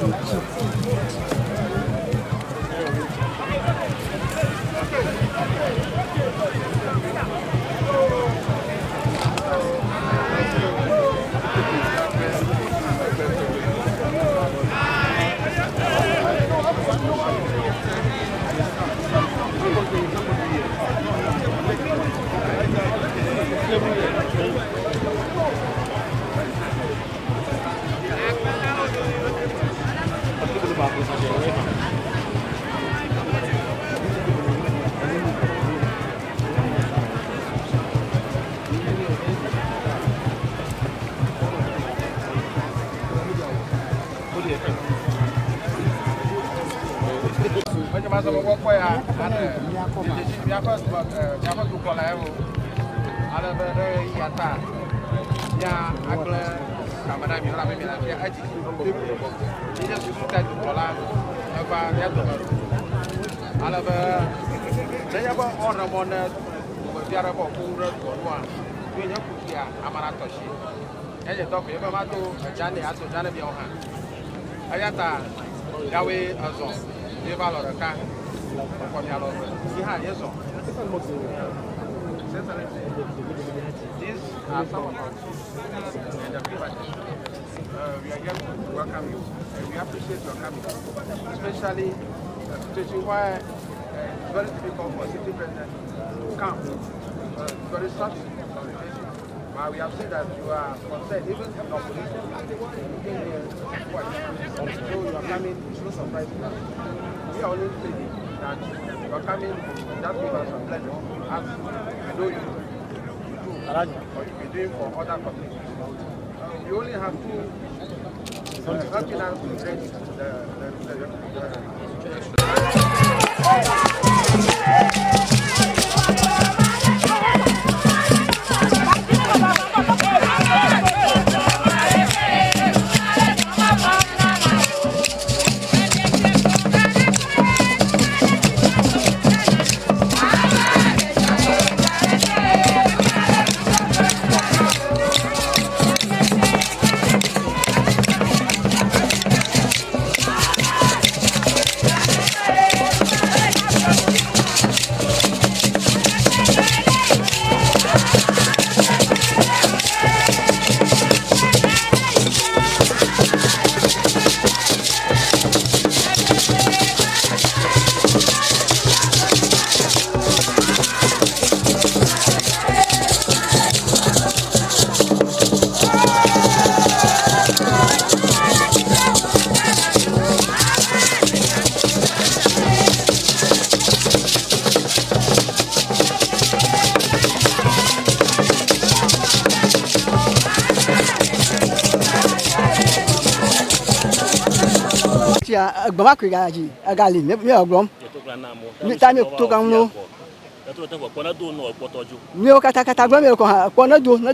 These are some of our and the people. We are here to welcome you and we appreciate your coming, especially a situation where it's very difficult for city president to come. Very short conversation. But we have seen that you are concerned, even in opposition. You came here twice. So you are coming, it's no surprise to us. We are only saying that you are coming, that gives us a pleasure. As I know you do, or you be doing for other communities. We only have two helping us to change Baba Krigaji, a Gali, me a grom. Time to come no. No Catacatagua, Ponado, no,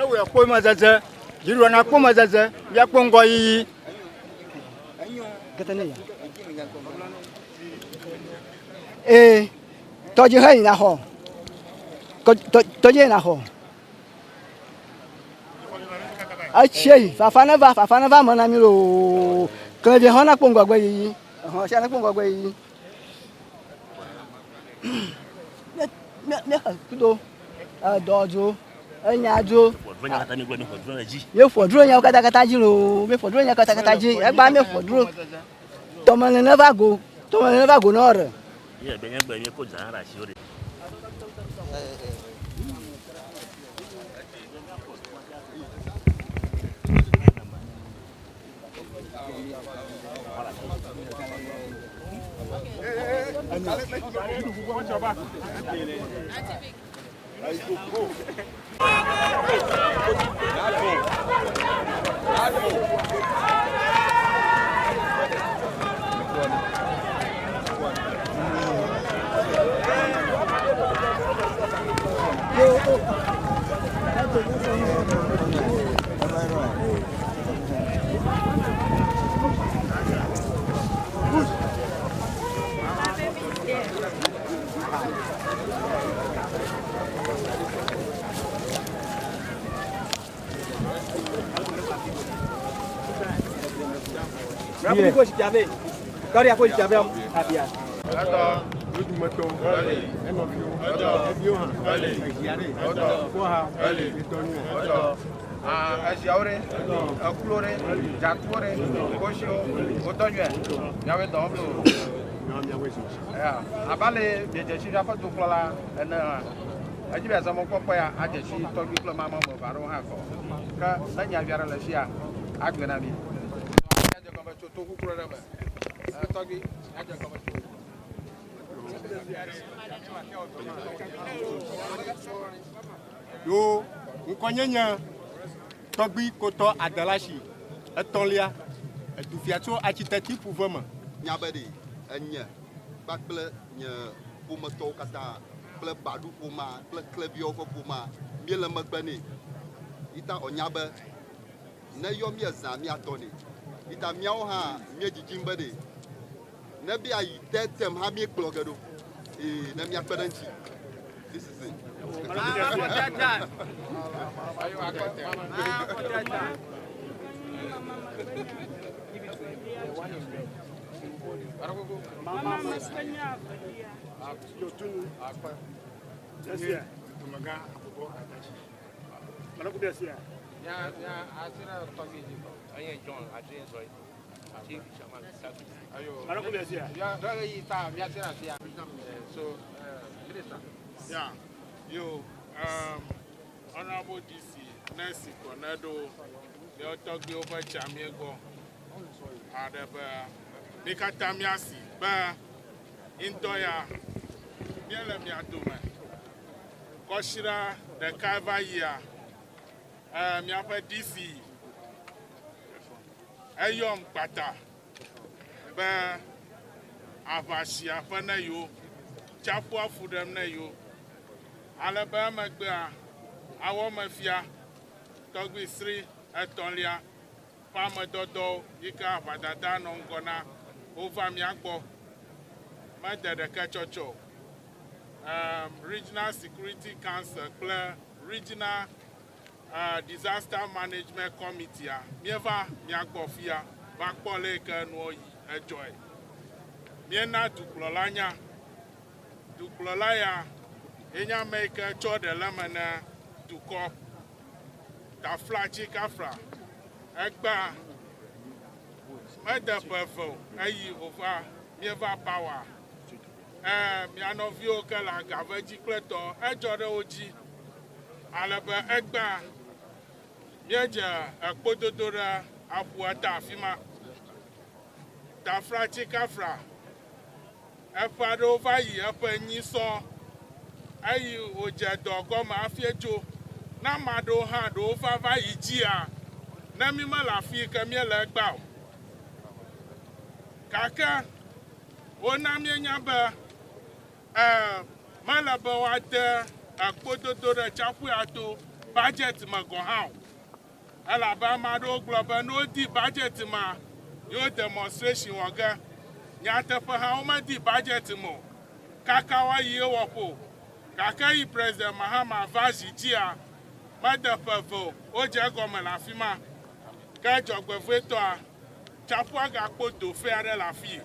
we are Pomaza, you are not Pomaza, Yapongoi. Eh, told you in a home. Told you in a home. I say, Fafanava, Monamiro. Kalau dia hendak pun gua gui, siapa pun gua gui. Tu dojo, nyajo. Yo fodro nya kata jilo, me fodro nya kata ji, ba me fodro. Tomang never go nor. Yeah, ben ko jara shi. Aziaure, Clore, Jacquore, Cosio, Otonue, Yawe Domino. Abale, Jesia for Dupla, and I give us some of Popoya, I just see Togi Mamma of Baron Hako. Nanya Garalasia, Aganabi. I come to Togu Program. Togi, I come to. Yo, Ukonyanya. Togbi koto adalashi etolia edufiato architecture Fuveme nyabedi enya bakple nye pometo kata ple badu poma ple klebio fo poma miele megbeni ita onyabe ne yo mie za mi atoni ita miawo ha mie jijimbe ne bia yi tetem ha mi kplogedo ne mi akpedanchi. This is it. Yeah, you, Honorable DC, Nancy Cornado, the Otogbi over Chamiego, Mikatamiasi, Ba, Intoya, Mielemiatuma, Koshira, the Kaiva year, Miapa DC, Ayom Pata, Ba, Avashia, Fanayo, Chapua Fudem Nayo. Alabama Bea, our mafia, Togbi 3 at Tolia, Palmer Dodo, Ika, Vadada, Nongona, Over Miako, Mada the Cachocho, Regional Security Council, Claire, Regional Disaster Management Committee, Mieva, Miako Fia, Bakpo Lake, no joy. Miena to Plolanya, to Plolaya. Enya make a chod the lemon to cop the flat chicafra. Egba, Mother Perfo, aye over never power. Miano Vioca like a vegicleto, a jode oji, Alaba Egba, Yaja, a potodora, Apuata Fima, the flat chicafra. A fado over ye up and ye saw. Ayi oje dogo ma afiejo na mado ha do fava yijia na mi ma la fi ke mi le gba kaka ona mi nya ba ma la ba wa de apododo re chapu ato budget ma go ha ala ba ma do global no di budget ma yo demonstration waga nya te fa ha o ma di budget mo kaka wa ye wopo Kakai President Mahama Vaji Jia, Mother Pavo, Oja Gomen Afima, Gajo Gweveto, Chapuaga Poto Ferre la fille,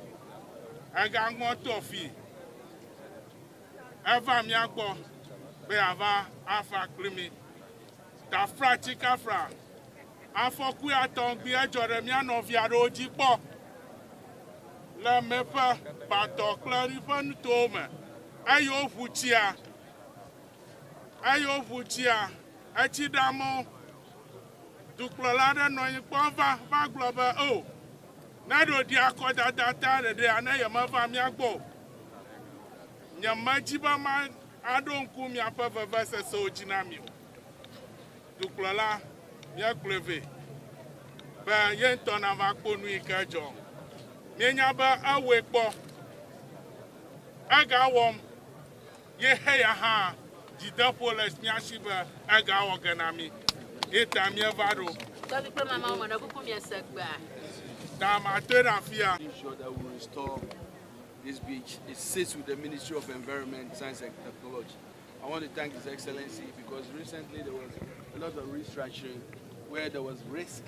Agango Tofi, Eva Miago, Beava, Afa Klimi, Tafra Chikafra, Afokuya Tongbia Joremiano Viaro Jipo, La Mepa, Pato Clarifan Tome, Ayo Fuchia. Ayo Vuchia, Achidamo, Duklolada no Pova, Bagloba, oh, Nado Diacoda data, the Anayama Miago. Yamajiba man, I don't come your papa versus so Jinamio. Duklola, Yakleve, Ba Yenton of Akonu Kajo. Menyaba awake bo. Agawom, ye hey aha. Jidapoles Miashiba, Aga Organami, Etamia Vado. Ensure that we restore this beach. It sits with the Ministry of Environment, Science and Technology. I want to thank His Excellency because recently there was a lot of restructuring where there was risk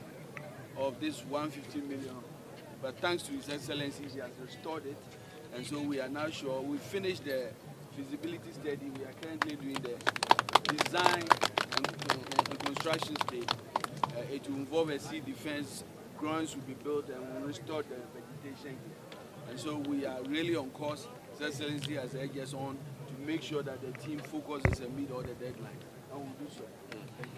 of this 150 million but thanks to His Excellency, he has restored it. And so we are now sure we finished the feasibility study. We are currently doing the design and construction stage. It will involve a sea defense. Grounds will be built and we'll restore the vegetation. And so we are really on course. His Excellency has egged us on to make sure that the team focuses and meet all the deadlines. And we'll do so. Thank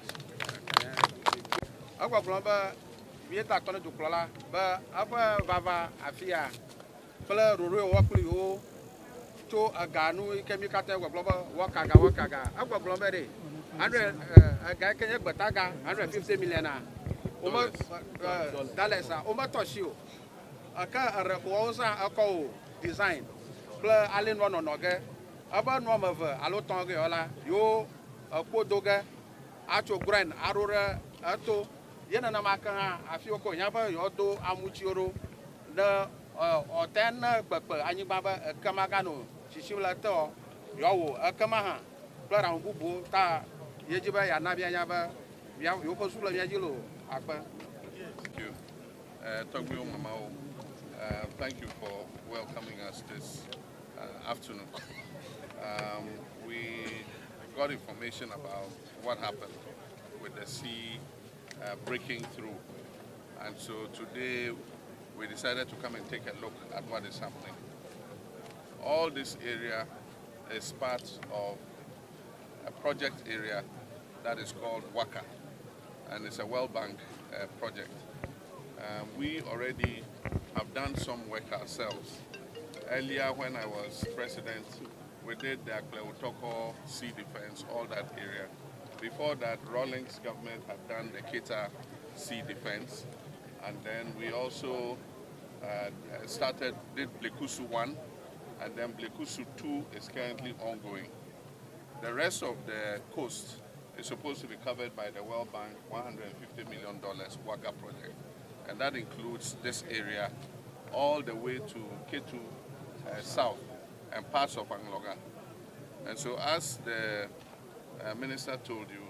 you. To a Gunu, Kemikata, Wakaga, Aquaglomere, 100 Bataga, 150 million dollars, Omatoshio, a car, a Reposa, a co design, Plur Allen Ronoga, about one of Alotonga, yo, a Podoga, Acho Grand, Arora, Ato, Yanamaka, Afioko Yaba, Yodo, Amuchioro, the or 10 Anibaba, Kamagano. Shishulato, Yawo, Akamaha, Plaran Bubu, Ta, Yajiba, Yanabia Yaba, Yokosula Yajilo, Akba. Thank you. Togwio Mamao, thank you for welcoming us this afternoon. We got information about what happened with the sea breaking through. And so today we decided to come and take a look at what is happening. All this area is part of a project area that is called Waka, and it's a World Bank project. We already have done some work ourselves. Earlier when I was president, we did the Akleutoko Sea Defense, all that area. Before that, Rawlings government had done the Kita Sea Defense, and then we also did Blekusu 1, and then Blekusu 2 is currently ongoing. The rest of the coast is supposed to be covered by the World Bank $150 million Waka project. And that includes this area all the way to Ketu South and parts of Angloga. And so as the minister told you,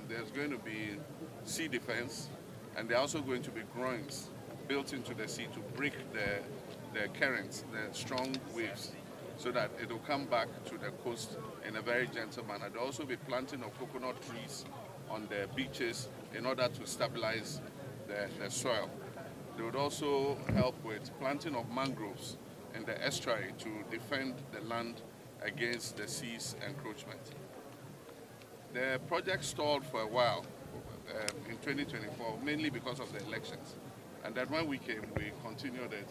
there's going to be sea defense, and there are also going to be groins built into the sea to break the currents, the strong waves, so that it will come back to the coast in a very gentle manner. There will also be planting of coconut trees on the beaches in order to stabilize the soil. They would also help with planting of mangroves in the estuary to defend the land against the sea's encroachment. The project stalled for a while in 2024, mainly because of the elections. And then when we came, we continued it.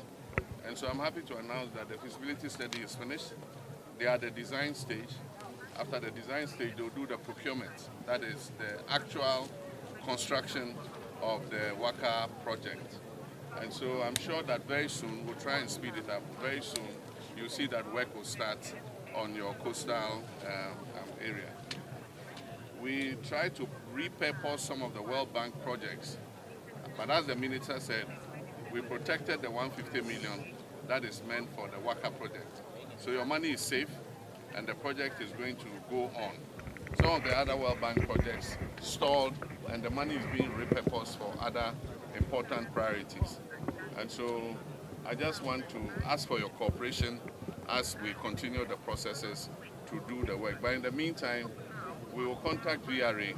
And so I'm happy to announce that the feasibility study is finished. They are at the design stage. After the design stage, they'll do the procurement. That is the actual construction of the Waka project. And so I'm sure that very soon, we'll try and speed it up. Very soon, you'll see that work will start on your coastal area. We try to repurpose some of the World Bank projects. But as the minister said, we protected the 150 million that is meant for the Waka project. So your money is safe and the project is going to go on. Some of the other World Bank projects stalled and the money is being repurposed for other important priorities. And so I just want to ask for your cooperation as we continue the processes to do the work. But in the meantime, we will contact VRA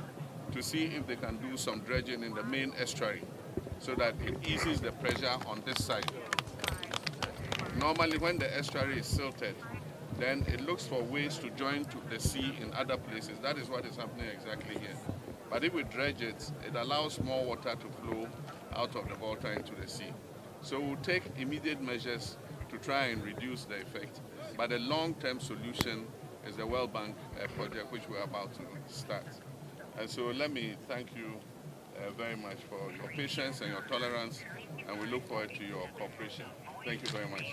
to see if they can do some dredging in the main estuary so that it eases the pressure on this side. Normally when the estuary is silted, then it looks for ways to join to the sea in other places. That is what is happening exactly here. But if we dredge it, it allows more water to flow out of the water into the sea. So we'll take immediate measures to try and reduce the effect. But the long-term solution is the World Bank project, which we're about to start. And so let me thank you very much for your patience and your tolerance, and we look forward to your cooperation. Thank you very much.